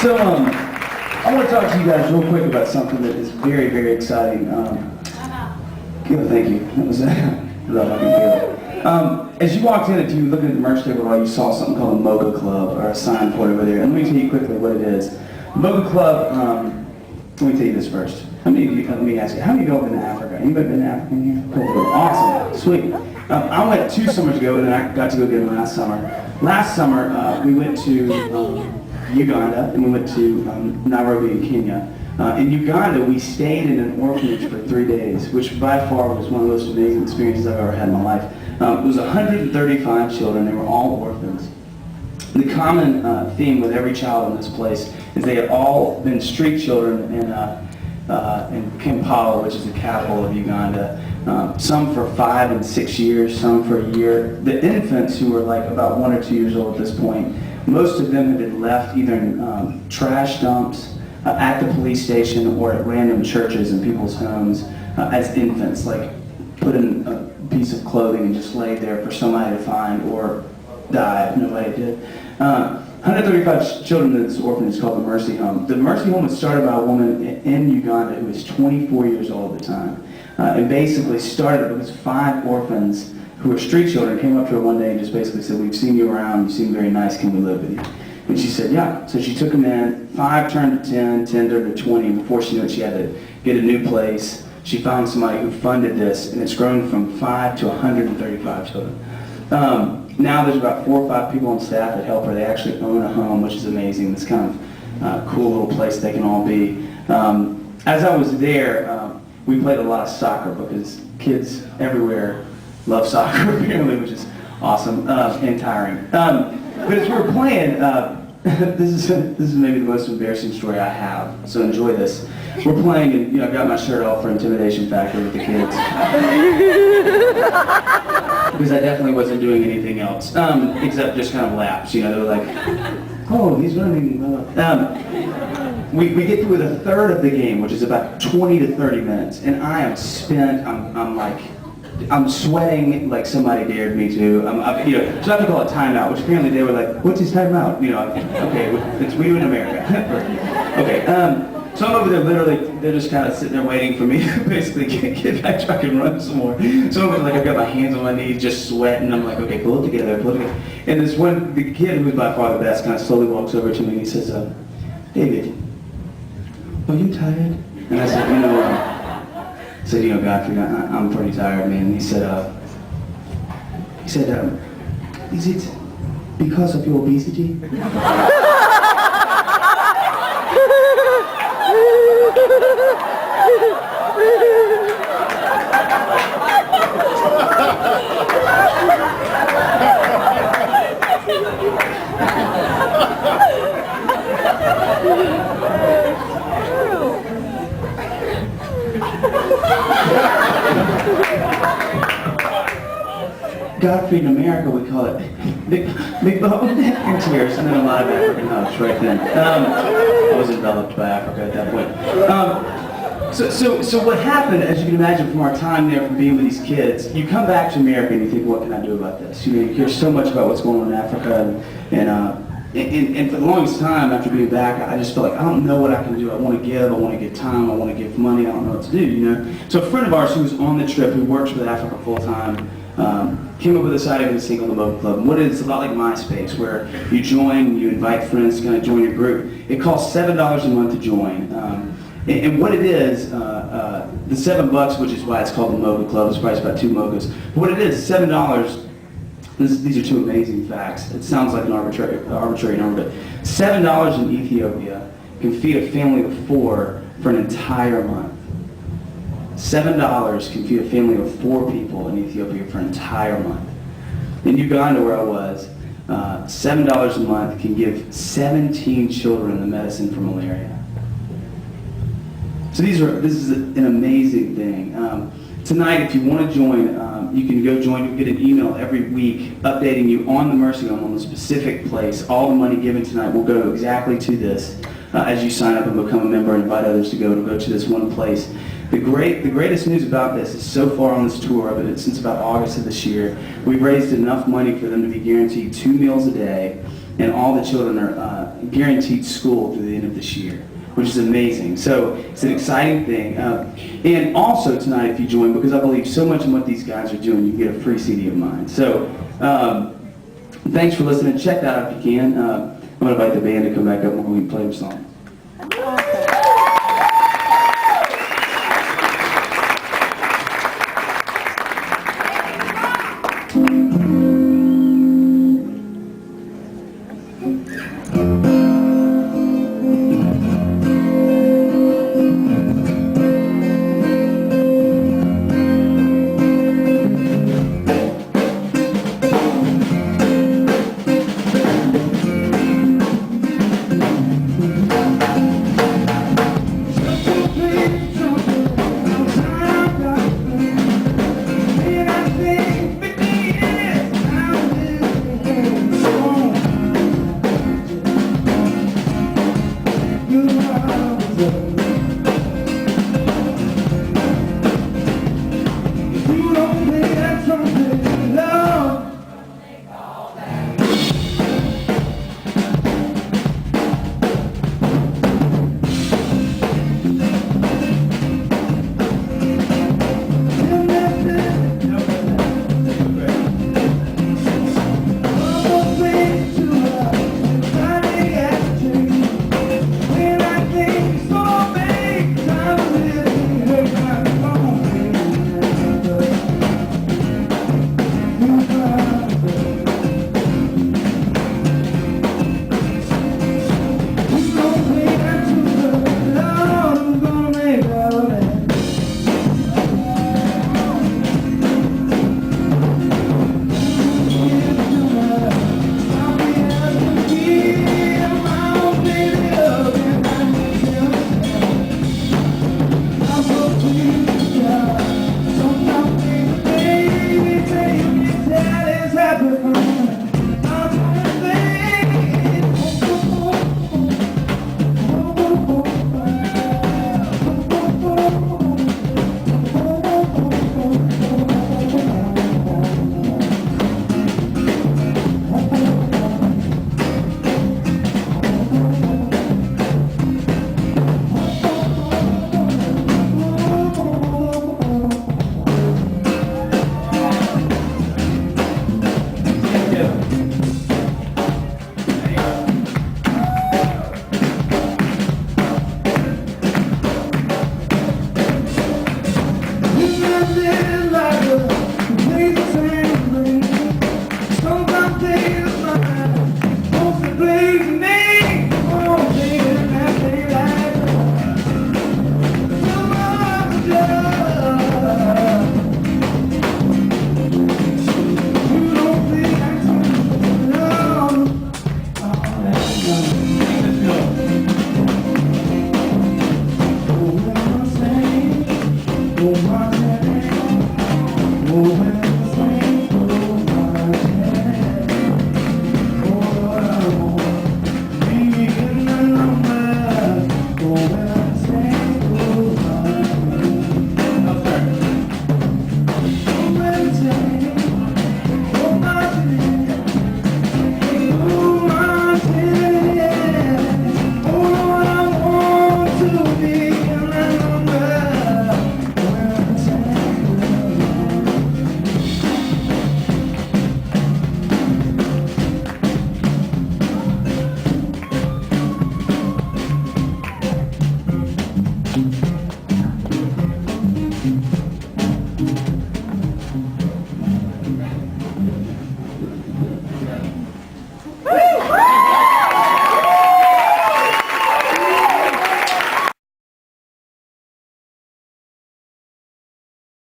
So, I want to talk to you guys real quick about something that is very, very exciting. Thank you. That was love, I can feel it. As you walked in, if you were looking at the merch table, you saw something called a Mocha Club, or a sign for it over there. And let me tell you quickly what it is. Mocha Club, let me tell you this first. How many of you, let me ask you, how many of you have been to Africa? Anybody been to Africa in here? Cool. Awesome. Sweet. I went 2 summers ago, and then I got to go again last summer. Last summer, we went to Uganda, and we went to Nairobi in Kenya. In Uganda, we stayed in an orphanage for 3 days, which by far was one of the most amazing experiences I've ever had in my life. It was 135 children. They were all orphans. The common theme with every child in this place is they had all been street children in Kampala, which is the capital of Uganda. Some for 5 and 6 years, some for a year. The infants, who were like about 1 or 2 years old at this point, most of them had been left either in trash dumps, at the police station, or at random churches and people's homes as infants, like put in a piece of clothing and just laid there for somebody to find or die if nobody did. 135 children in this orphanage called the Mercy Home. The Mercy Home was started by a woman in Uganda who was 24 years old at the time. And basically started because 5 orphans who were street children came up to her one day and just basically said, "We've seen you around, you seem very nice, can we live with you?" And she said, "Yeah." So she took them in. 5 turned to 10, 10 turned to 20, and before she knew it, she had to get a new place. She found somebody who funded this, and it's grown from 5 to 135 children. Now there's about 4 or 5 people on staff that help her. They actually own a home, which is amazing. This kind of cool little place they can all be. As I was there, we played a lot of soccer because kids everywhere love soccer apparently, which is awesome and tiring. But as we were playing, this is maybe the most embarrassing story I have, so enjoy this. We're playing, and I got my shirt off for intimidation factor with the kids. Because I definitely wasn't doing anything else, except just kind of laps. They were like, "Oh, he's running." We get through the third of the game, which is about 20 to 30 minutes, and I am spent. I'm sweating like somebody dared me to. So I have to call it timeout, which apparently they were like, "What's his timeout?" Okay, it's we do in America. Okay. So I'm over there literally, they're just kind of sitting there waiting for me to basically get back so I can run some more. So I'm like, I've got my hands on my knees, just sweating. I'm like, okay, pull it together. And the kid who's by far the best kind of slowly walks over to me and he says, "David, are you tired?" And I said, "Godfrey, I'm pretty tired, man." And he said, "Is it because of your obesity?" Godfrey, in America, we call it big bubble and tears, and then a lot of African hugs right then. I was enveloped by Africa at that point. So what happened, as you can imagine from our time there, from being with these kids, you come back to America and you think, what can I do about this? You hear so much about what's going on in Africa, and for the longest time after being back, I just felt like I don't know what I can do. I want to give, I want to give time, I want to give money, I don't know what to do, So a friend of ours who was on the trip, who works with Africa full time, came up with this idea of this thing called the Mocha Club. What it is, a lot like MySpace, where you join, you invite friends to kind of join your group. It costs $7 a month to join. And what it is, the $7, which is why it's called the Mocha Club, it's priced about 2 mochas. But what it is, $7, these are 2 amazing facts. It sounds like an arbitrary number, but $7 in Ethiopia can feed a family of 4 for an entire month. $7 can feed a family of 4 people in Ethiopia for an entire month. In Uganda, where I was, $7 a month can give 17 children the medicine for malaria. So this is an amazing thing. Tonight, if you want to join, you can go join. You'll get an email every week updating you on the Mercy Home, on the specific place. All the money given tonight will go exactly to this as you sign up and become a member and invite others to go to this one place. The greatest news about this is so far on this tour, but since about August of this year, we've raised enough money for them to be guaranteed 2 meals a day, and all the children are guaranteed school through the end of this year, which is amazing. So it's an exciting thing. And also tonight, if you join, because I believe so much in what these guys are doing, you can get a free CD of mine. So thanks for listening. Check that out if you can. I'm going to invite the band to come back up and we can play a song.